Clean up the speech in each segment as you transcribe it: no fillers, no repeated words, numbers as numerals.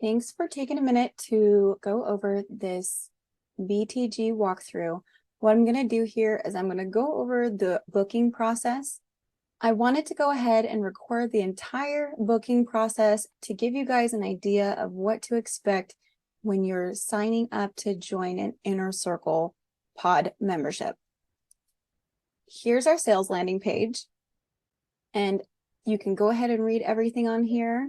Thanks for taking a minute to go over this BTG walkthrough. What I'm going to do here is I'm going to go over the booking process. I wanted to go ahead and record the entire booking process to give you guys an idea of what to expect when you're signing up to join an Inner Circle pod membership. Here's our sales landing page, and you can go ahead and read everything on here.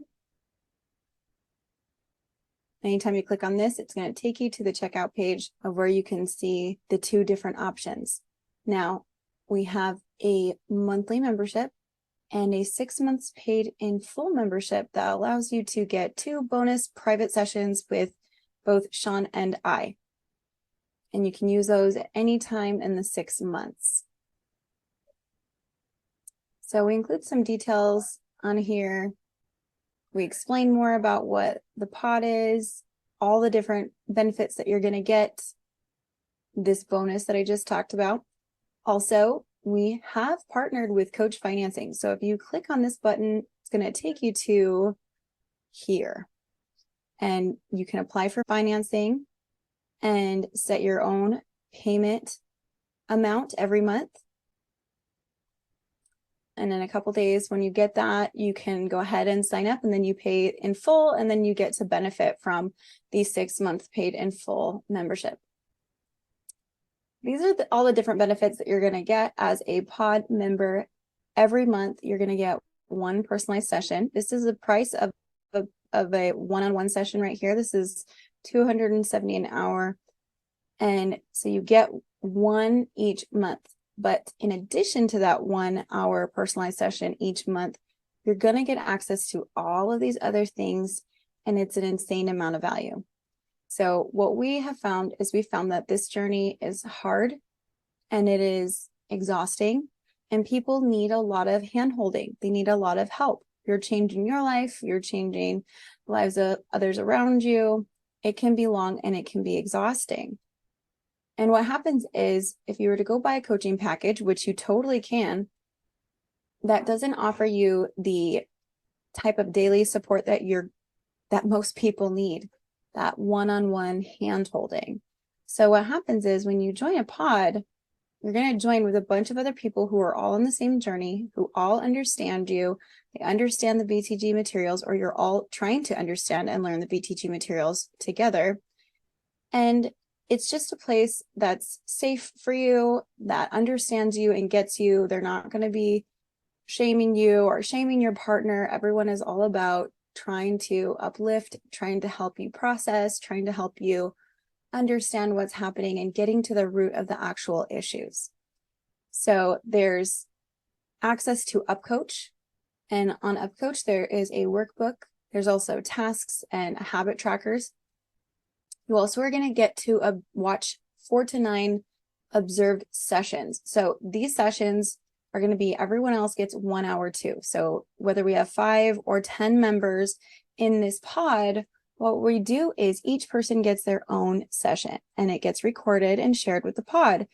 Anytime you click on this, it's going to take you to the checkout page of where you can see the two different options. Now, we have a monthly membership and a 6 months paid in full membership that allows you to get 2 bonus private sessions with both Sean and I. And you can use those at any time in the 6 months. So we include some details on here. We explain more about what the pod is, all the different benefits that you're going to get, this bonus that I just talked about. Also, we have partnered with Coach Financing. So if you click on this button, it's going to take you to here. And you can apply for financing and set your own payment amount every month. And in a couple days, when you get that, you can go ahead and sign up, and then you pay in full, and then you get to benefit from the 6 month paid in full membership. These are all the different benefits that you're going to get as a pod member. Every month, you're going to get 1 personalized session. This is the price of a one-on-one session right here. This is $270 an hour. And so you get 1 each month. But in addition to that 1 hour personalized session each month, you're going to get access to all of these other things, and it's an insane amount of value. So what we have found is we found that this journey is hard and it is exhausting, and people need a lot of hand-holding. They need a lot of help. You're changing your life, you're changing the lives of others around you. It can be long and it can be exhausting. And what happens is, if you were to go buy a coaching package, which you totally can, that doesn't offer you the type of daily support that most people need, that one-on-one hand-holding. So what happens is, when you join a pod, you're going to join with a bunch of other people who are all on the same journey, who all understand you. They understand the BTG materials, or you're all trying to understand and learn the BTG materials together. And it's just a place that's safe for you, that understands you and gets you. They're not going to be shaming you or shaming your partner. Everyone is all about trying to uplift, trying to help you process, trying to help you understand what's happening and getting to the root of the actual issues. So there's access to UpCoach, and on UpCoach there is a workbook. There's also tasks and habit trackers. You also are going to get to watch 4 to 9 observed sessions. So these sessions are going to be, everyone else gets 1 hour too. So whether we have 5 or 10 members in this pod, what we do is each person gets their own session, and it gets recorded and shared with the pod.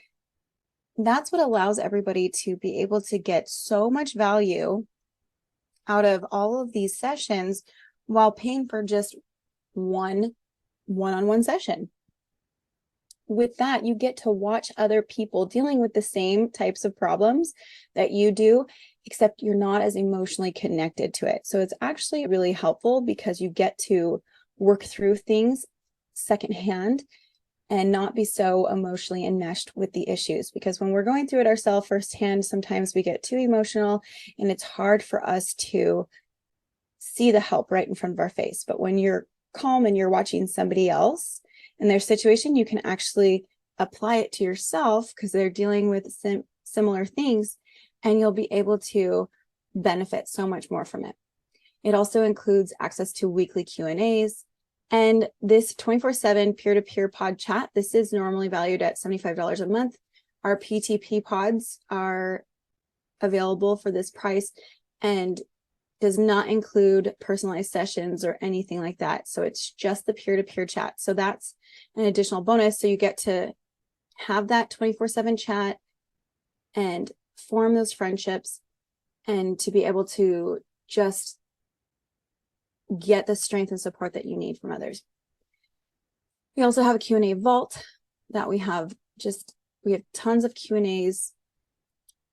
That's what allows everybody to be able to get so much value out of all of these sessions while paying for just one-on-one session. With that, you get to watch other people dealing with the same types of problems that you do, except you're not as emotionally connected to it. So it's actually really helpful because you get to work through things secondhand and not be so emotionally enmeshed with the issues. Because when we're going through it ourselves firsthand, sometimes we get too emotional and it's hard for us to see the help right in front of our face. But when you're calm and you're watching somebody else in their situation, you can actually apply it to yourself because they're dealing with similar things, and you'll be able to benefit so much more from it. It also includes access to weekly Q&As and this 24/7 peer-to-peer pod chat. This is normally valued at $75 a month. Our PTP pods are available for this price and does not include personalized sessions or anything like that. So it's just the peer-to-peer chat. So that's an additional bonus. So you get to have that 24/7 chat and form those friendships, and to be able to just get the strength and support that you need from others. We also have a Q&A vault that we have tons of Q&As,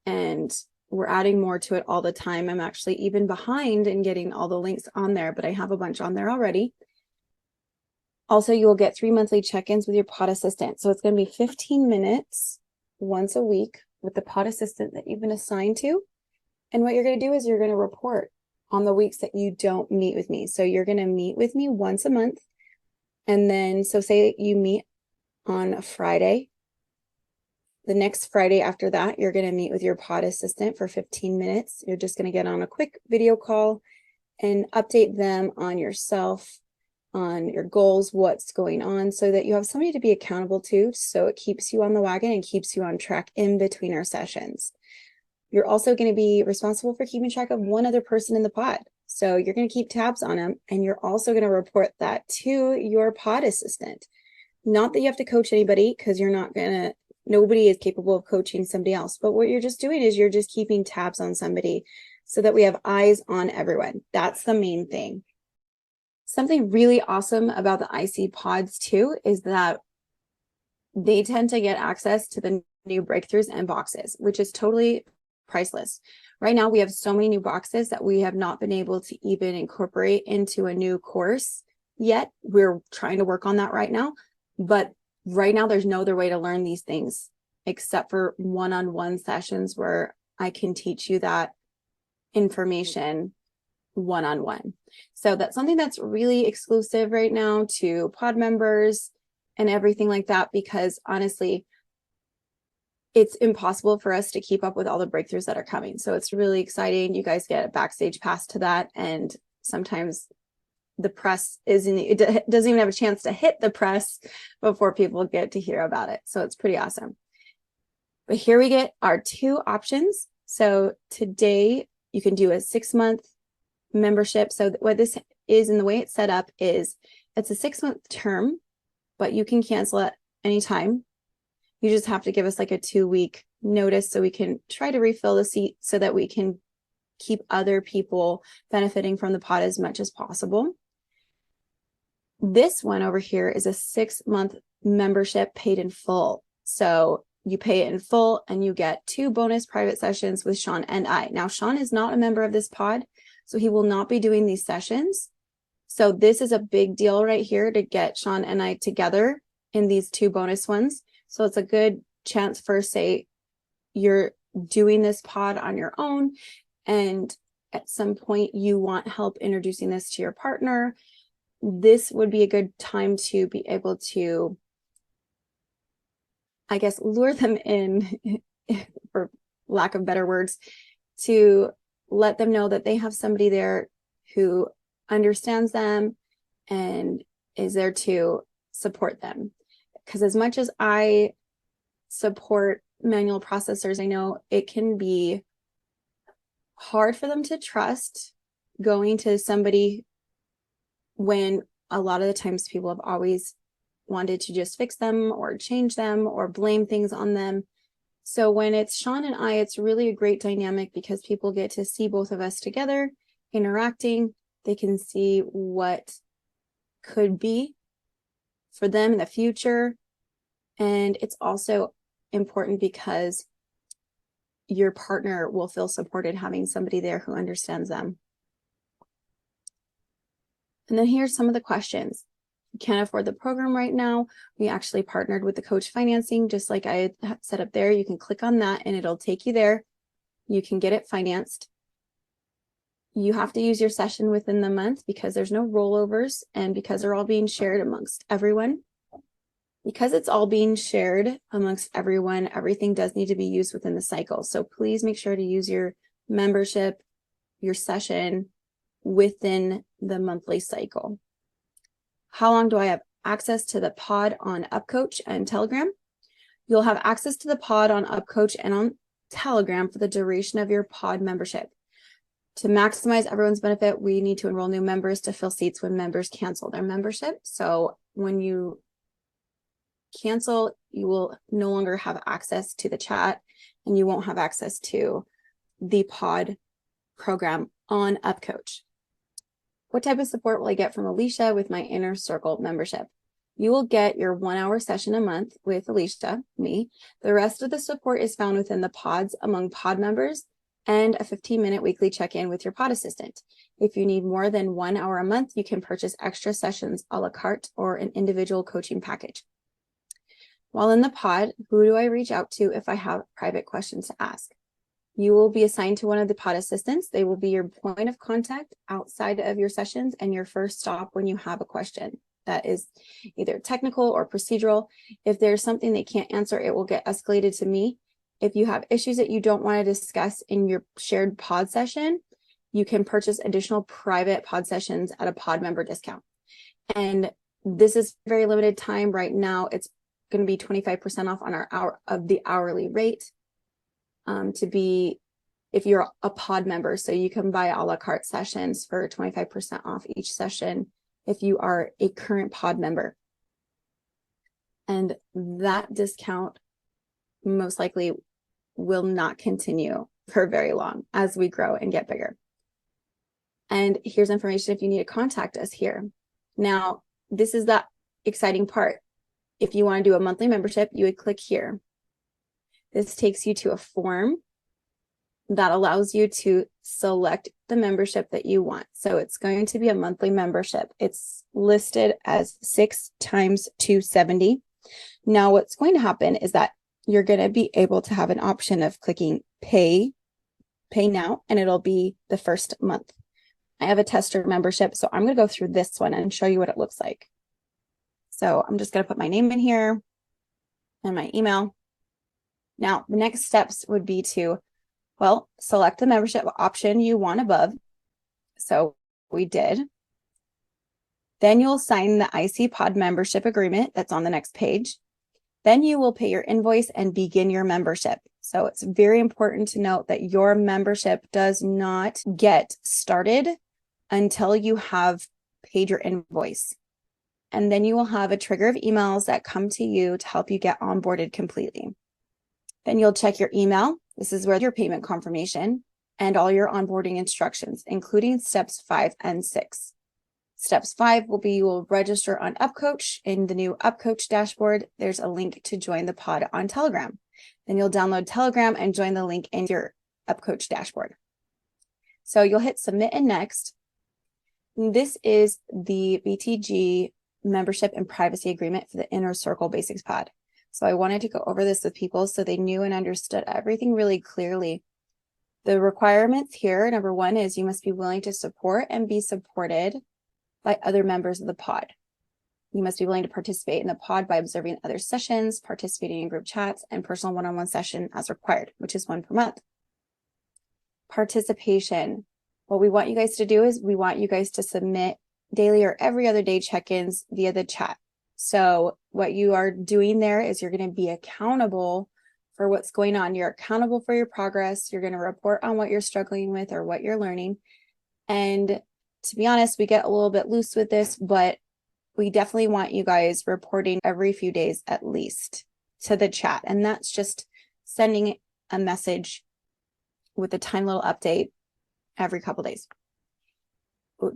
and we're adding more to it all the time. I'm actually even behind in getting all the links on there, but I have a bunch on there already. Also, you will get 3 monthly check-ins with your pod assistant. So it's going to be 15 minutes once a week with the pod assistant that you've been assigned to. And what you're going to do is you're going to report on the weeks that you don't meet with me. So you're going to meet with me once a month. And then, so say you meet on a Friday. The next Friday after that, you're going to meet with your pod assistant for 15 minutes. You're just going to get on a quick video call and update them on yourself, on your goals, what's going on, so that you have somebody to be accountable to. So it keeps you on the wagon and keeps you on track in between our sessions. You're also going to be responsible for keeping track of one other person in the pod. So you're going to keep tabs on them, and you're also going to report that to your pod assistant. Not that you have to coach anybody, because nobody is capable of coaching somebody else. But what you're just doing is you're just keeping tabs on somebody so that we have eyes on everyone. That's the main thing. Something really awesome about the IC pods too is that they tend to get access to the new breakthroughs and boxes, which is totally priceless. Right now, we have so many new boxes that we have not been able to even incorporate into a new course yet. We're trying to work on that right now. But right now, there's no other way to learn these things except for one-on-one sessions where I can teach you that information one-on-one. So that's something that's really exclusive right now to pod members and everything like that, because honestly, it's impossible for us to keep up with all the breakthroughs that are coming. So it's really exciting. You guys get a backstage pass to that. And sometimes the press doesn't even have a chance to hit the press before people get to hear about it. So it's pretty awesome. But here we get our 2 options. So today you can do a 6-month membership. So what this is, and the way it's set up is it's a 6-month term, but you can cancel at any time. You just have to give us like a 2-week notice so we can try to refill the seat so that we can keep other people benefiting from the pod as much as possible. This one over here is a 6-month membership paid in full. So you pay it in full and you get 2 bonus private sessions with Sean and I. Now, Sean is not a member of this pod, so he will not be doing these sessions. So this is a big deal right here to get Sean and I together in these 2 bonus ones. So it's a good chance for, say, you're doing this pod on your own, and at some point you want help introducing this to your partner. This would be a good time to be able to, I guess, lure them in, for lack of better words, to let them know that they have somebody there who understands them and is there to support them. Because as much as I support manual processors, I know it can be hard for them to trust going to somebody when a lot of the times people have always wanted to just fix them or change them or blame things on them. So when it's Sean and I, it's really a great dynamic because people get to see both of us together interacting. They can see what could be for them in the future. And it's also important because your partner will feel supported having somebody there who understands them. And then here's some of the questions. You can't afford the program right now. We actually partnered with the Coach Financing, just like I had set up there. You can click on that and it'll take you there. You can get it financed. You have to use your session within the month because there's no rollovers and because they're all being shared amongst everyone. Because it's all being shared amongst everyone, everything does need to be used within the cycle. So please make sure to use your membership, your session within the monthly cycle. How long do I have access to the pod on UpCoach and Telegram? You'll have access to the pod on UpCoach and on Telegram for the duration of your pod membership. To maximize everyone's benefit, we need to enroll new members to fill seats when members cancel their membership. So when you cancel, you will no longer have access to the chat and you won't have access to the pod program on UpCoach. What type of support will I get from Alicia with my Inner Circle membership? You will get your 1 hour session a month with Alicia, me. The rest of the support is found within the pods among pod members and a 15-minute weekly check-in with your pod assistant. If you need more than 1 hour a month, you can purchase extra sessions a la carte or an individual coaching package. While in the pod, who do I reach out to if I have private questions to ask? You will be assigned to one of the pod assistants. They will be your point of contact outside of your sessions and your first stop when you have a question that is either technical or procedural. If there's something they can't answer, it will get escalated to me. If you have issues that you don't want to discuss in your shared pod session, you can purchase additional private pod sessions at a pod member discount. And this is very limited time right now. It's going to be 25% off on our the hourly rate to be if you're a pod member. So you can buy a la carte sessions for 25% off each session if you are a current pod member. And that discount most likely will not continue for very long as we grow and get bigger. And here's information if you need to contact us here. Now, this is the exciting part. If you want to do a monthly membership, you would click here. This takes you to a form that allows you to select the membership that you want. So it's going to be a monthly membership. It's listed as 6 times $270. Now what's going to happen is that you're going to be able to have an option of clicking pay now, and it'll be the first month. I have a tester membership, so I'm going to go through this one and show you what it looks like. So I'm just going to put my name in here and my email. Now, the next steps would be to, well, select the membership option you want above. So we did. Then you'll sign the IC Pod membership agreement that's on the next page. Then you will pay your invoice and begin your membership. So it's very important to note that your membership does not get started until you have paid your invoice. And then you will have a trigger of emails that come to you to help you get onboarded completely. Then you'll check your email. This is where your payment confirmation and all your onboarding instructions, including steps 5 and 6. Steps 5 will be you will register on UpCoach. In the new UpCoach dashboard, there's a link to join the pod on Telegram. Then you'll download Telegram and join the link in your UpCoach dashboard. So you'll hit submit and next. This is the BTG membership and privacy agreement for the Inner Circle Basics pod. So I wanted to go over this with people so they knew and understood everything really clearly. The requirements here, number 1 is you must be willing to support and be supported by other members of the pod. You must be willing to participate in the pod by observing other sessions, participating in group chats, and personal one-on-one session as required, which is 1 per month. Participation. What we want you guys to do is we want you guys to submit daily or every other day check-ins via the chat. So what you are doing there is you're going to be accountable for what's going on. You're accountable for your progress. You're going to report on what you're struggling with or what you're learning. And to be honest, we get a little bit loose with this, but we definitely want you guys reporting every few days at least to the chat. And that's just sending a message with a tiny little update every couple days.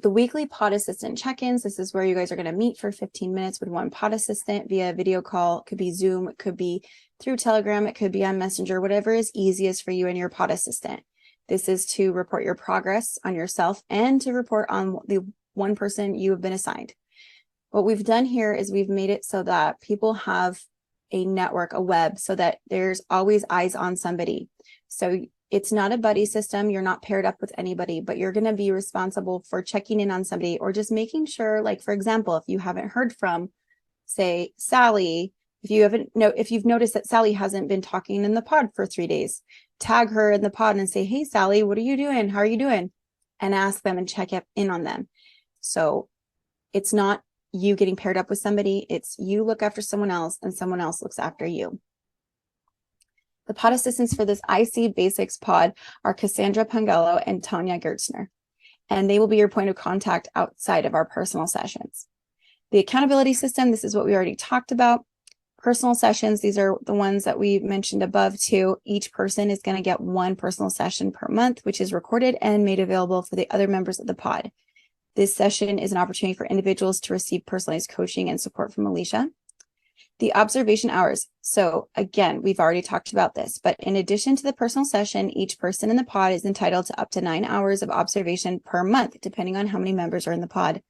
The weekly pod assistant check-ins, this is where you guys are going to meet for 15 minutes with one pod assistant via video call. It could be Zoom, it could be through Telegram, it could be on Messenger, whatever is easiest for you and your pod assistant. This is to report your progress on yourself and to report on the one person you have been assigned. What we've done here is we've made it so that people have a network, a web, so that there's always eyes on somebody. So it's not a buddy system. You're not paired up with anybody, but you're going to be responsible for checking in on somebody or just making sure, like, for example, if you haven't heard from, say, Sally, if you've noticed that Sally hasn't been talking in the pod for 3 days, tag her in the pod and say, hey, Sally, what are you doing? How are you doing? And ask them and check in on them. So it's not you getting paired up with somebody. It's you look after someone else and someone else looks after you. The pod assistants for this IC Basics pod are Cassandra Pongello and Tanya Gertzner, and they will be your point of contact outside of our personal sessions. The accountability system, this is what we already talked about. Personal sessions, these are the ones that we mentioned above too. Each person is going to get 1 personal session per month, which is recorded and made available for the other members of the pod. This session is an opportunity for individuals to receive personalized coaching and support from Alicia. The observation hours. So again, we've already talked about this, but in addition to the personal session, each person in the pod is entitled to up to 9 hours of observation per month, depending on how many members are in the pod.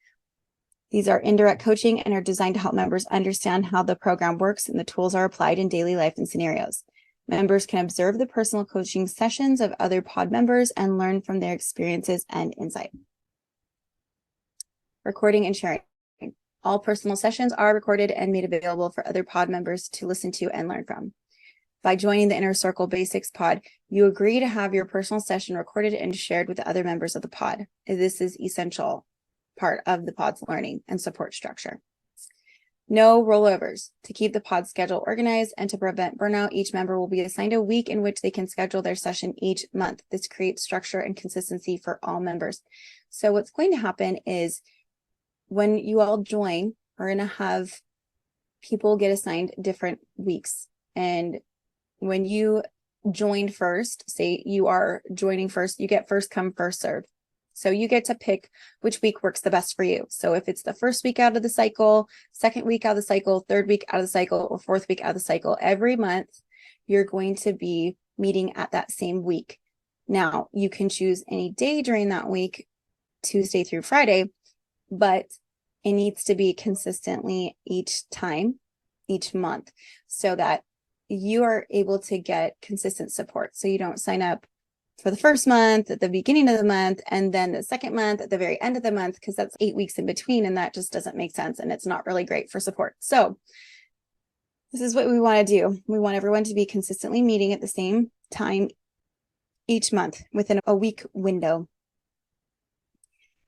These are indirect coaching and are designed to help members understand how the program works and the tools are applied in daily life and scenarios. Members can observe the personal coaching sessions of other pod members and learn from their experiences and insight. Recording and sharing. All personal sessions are recorded and made available for other pod members to listen to and learn from. By joining the Inner Circle Basics pod, you agree to have your personal session recorded and shared with the other members of the pod. This is essential part of the pod's learning and support structure. No rollovers. To keep the pod schedule organized and to prevent burnout, each member will be assigned a week in which they can schedule their session each month. This creates structure and consistency for all members. So what's going to happen is when you all join, we're going to have people get assigned different weeks. And when you joined first, say you are joining first, you get first come, first serve. So you get to pick which week works the best for you. So if it's the first week out of the cycle, second week out of the cycle, third week out of the cycle, or fourth week out of the cycle, every month you're going to be meeting at that same week. Now, you can choose any day during that week, Tuesday through Friday, but it needs to be consistently each time, each month, so that you are able to get consistent support. So you don't sign up for the first month at the beginning of the month and then the second month at the very end of the month, because that's 8 weeks in between, and that just doesn't make sense and it's not really great for support. So this is what we want to do. We want everyone to be consistently meeting at the same time each month within a week window.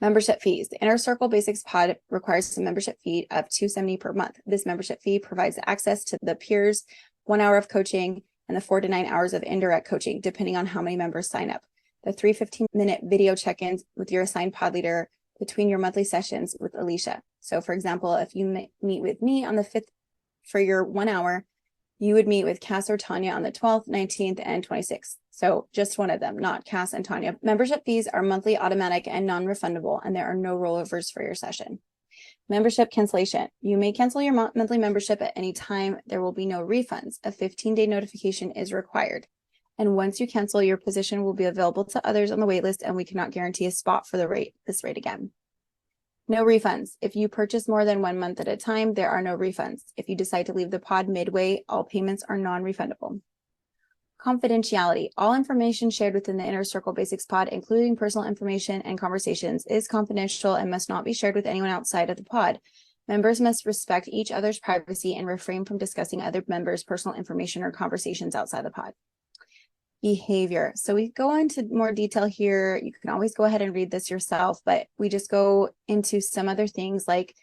Membership fees. The Inner Circle Basics pod requires a membership fee of $270 per month. This membership fee provides access to the peers, 1 hour of coaching, and the 4 to 9 hours of indirect coaching, depending on how many members sign up. The 3 15-minute video check-ins with your assigned pod leader between your monthly sessions with Alicia. So for example, if you meet with me on the 5th for your 1 hour, you would meet with Cass or Tanya on the 12th, 19th, and 26th. So just one of them, not Cass and Tanya. Membership fees are monthly, automatic, and non-refundable, and there are no rollovers for your session. Membership cancellation. You may cancel your monthly membership at any time. There will be no refunds. A 15-day notification is required. And once you cancel, your position will be available to others on the waitlist, and we cannot guarantee a spot for this rate again. No refunds. If you purchase more than 1 month at a time, there are no refunds. If you decide to leave the pod midway, all payments are non-refundable. Confidentiality. All information shared within the Inner Circle Basics pod, including personal information and conversations, is confidential and must not be shared with anyone outside of the pod. Members must respect each other's privacy and refrain from discussing other members' personal information or conversations outside the pod. Behavior. So we go into more detail here. You can always go ahead and read this yourself, but we just go into some other things like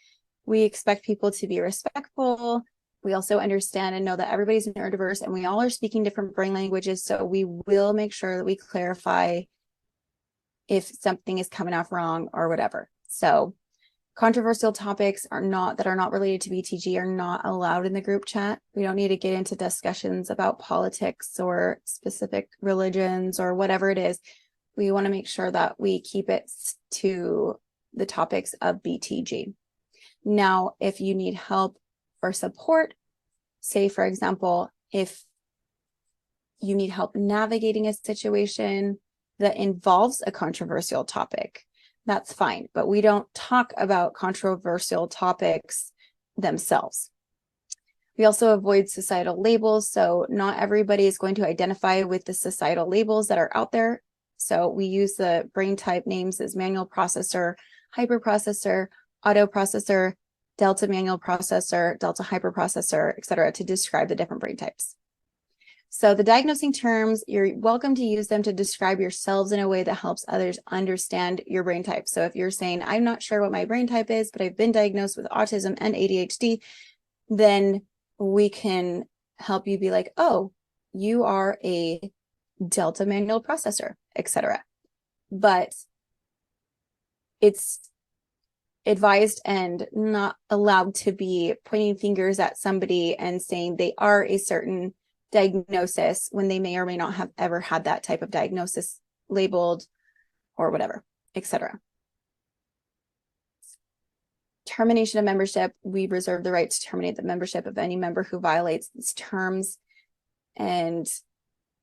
we expect people to be respectful. We also understand and know that everybody's neurodiverse and we all are speaking different brain languages. So we will make sure that we clarify if something is coming off wrong or whatever. So controversial topics are not related to BTG are not allowed in the group chat. We don't need to get into discussions about politics or specific religions or whatever it is. We want to make sure that we keep it to the topics of BTG. Now, if you need help or support, say, for example, if you need help navigating a situation that involves a controversial topic, that's fine, but we don't talk about controversial topics themselves. We also avoid societal labels, so not everybody is going to identify with the societal labels that are out there. So we use the brain type names as manual processor, hyperprocessor, auto processor, delta manual processor, delta hyperprocessor, etc., to describe the different brain types. So the diagnosing terms, you're welcome to use them to describe yourselves in a way that helps others understand your brain type. So if you're saying, I'm not sure what my brain type is, but I've been diagnosed with autism and ADHD, then we can help you be like, oh, you are a delta manual processor, etc. But it's advised and not allowed to be pointing fingers at somebody and saying they are a certain diagnosis when they may or may not have ever had that type of diagnosis labeled or whatever, etc. termination of membership, we reserve the right to terminate the membership of any member who violates these terms. And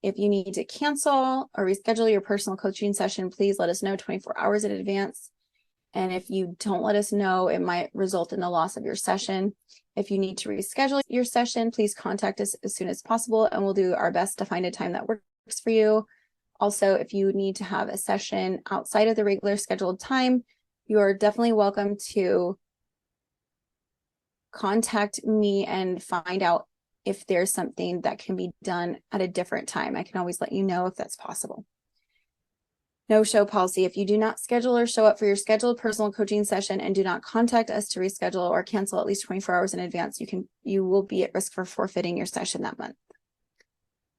if you need to cancel or reschedule your personal coaching session, please let us know 24 hours in advance. And if you don't let us know, it might result in the loss of your session. If you need to reschedule your session, please contact us as soon as possible, and we'll do our best to find a time that works for you. Also, if you need to have a session outside of the regular scheduled time, you're definitely welcome to contact me and find out if there's something that can be done at a different time. I can always let you know if that's possible. No-show policy. If you do not schedule or show up for your scheduled personal coaching session and do not contact us to reschedule or cancel at least 24 hours in advance, you will be at risk for forfeiting your session that month.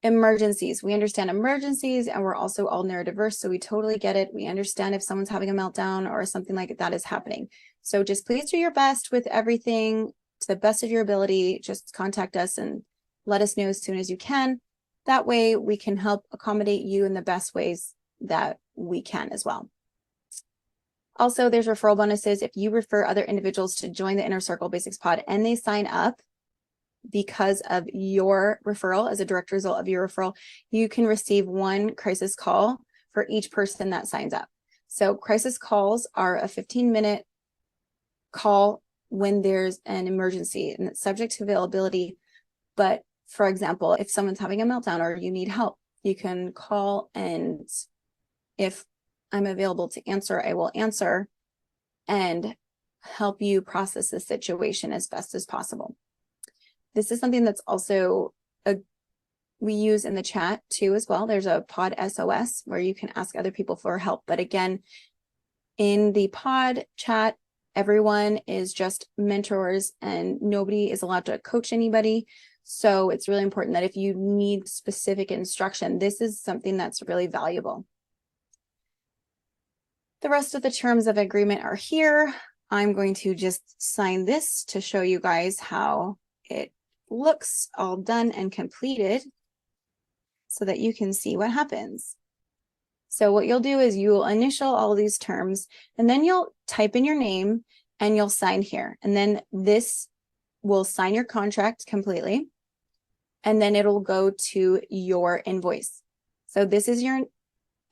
Emergencies. We understand emergencies, and we're also all neurodiverse, so we totally get it. We understand if someone's having a meltdown or something like that is happening. So just please do your best with everything to the best of your ability. Just contact us and let us know as soon as you can. That way we can help accommodate you in the best ways that we can as well. Also, there's referral bonuses. If you refer other individuals to join the Inner Circle Basics Pod and they sign up because of your referral, as a direct result of your referral, you can receive one crisis call for each person that signs up. So crisis calls are a 15-minute call when there's an emergency, and it's subject to availability. But for example, if someone's having a meltdown or you need help, you can call, and if I'm available to answer, I will answer and help you process the situation as best as possible. This is something that's also we use in the chat too as well. There's a pod SOS where you can ask other people for help. But again, in the pod chat, everyone is just mentors and nobody is allowed to coach anybody. So it's really important that if you need specific instruction, this is something that's really valuable. The rest of the terms of agreement are here. I'm going to just sign this to show you guys how it looks all done and completed so that you can see what happens. So what you'll do is you will initial all these terms, and then you'll type in your name and you'll sign here. And then this will sign your contract completely. And then it'll go to your invoice. So this is your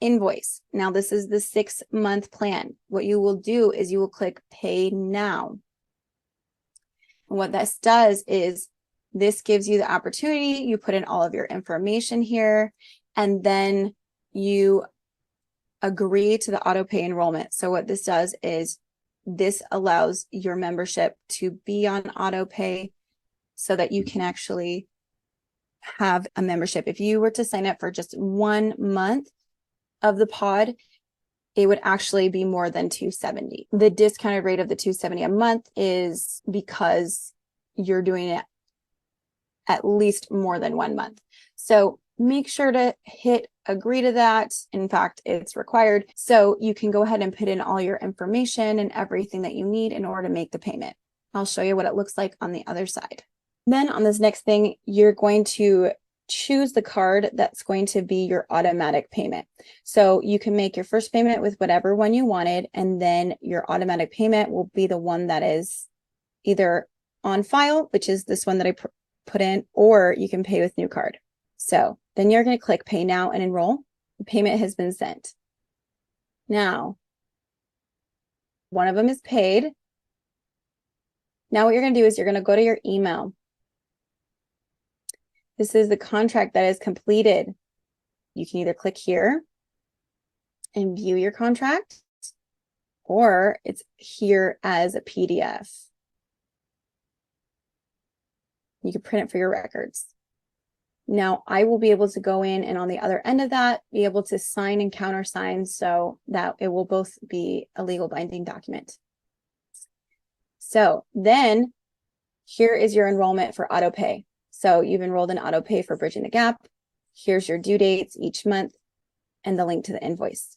invoice. Now this is the 6-month plan. What you will do is you will click Pay Now. And what this does is this gives you the opportunity, you put in all of your information here, and then you agree to the auto pay enrollment. So what this does is this allows your membership to be on auto pay so that you can actually have a membership. If you were to sign up for just 1 month of the pod, it would actually be more than $270. The discounted rate of the $270 a month is because you're doing it at least more than 1 month. So make sure to hit agree to that. In fact, it's required. So you can go ahead and put in all your information and everything that you need in order to make the payment. I'll show you what it looks like on the other side. Then on this next thing, you're going to choose the card that's going to be your automatic payment. So you can make your first payment with whatever one you wanted, and then your automatic payment will be the one that is either on file, which is this one that I put in, or you can pay with new card. So then you're going to click Pay Now and enroll. The payment has been sent. Now, one of them is paid. Now what you're going to do is you're going to go to your email. This is the contract that is completed. You can either click here and view your contract, or it's here as a PDF. You can print it for your records. Now I will be able to go in and on the other end of that, be able to sign and countersign so that it will both be a legal binding document. So then here is your enrollment for auto pay. So you've enrolled in auto pay for Bridging the Gap. Here's your due dates each month and the link to the invoice.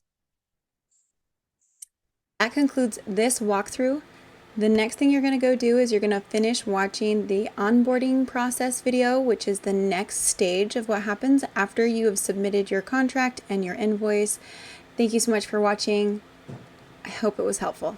That concludes this walkthrough. The next thing you're going to go do is you're going to finish watching the onboarding process video, which is the next stage of what happens after you have submitted your contract and your invoice. Thank you so much for watching. I hope it was helpful.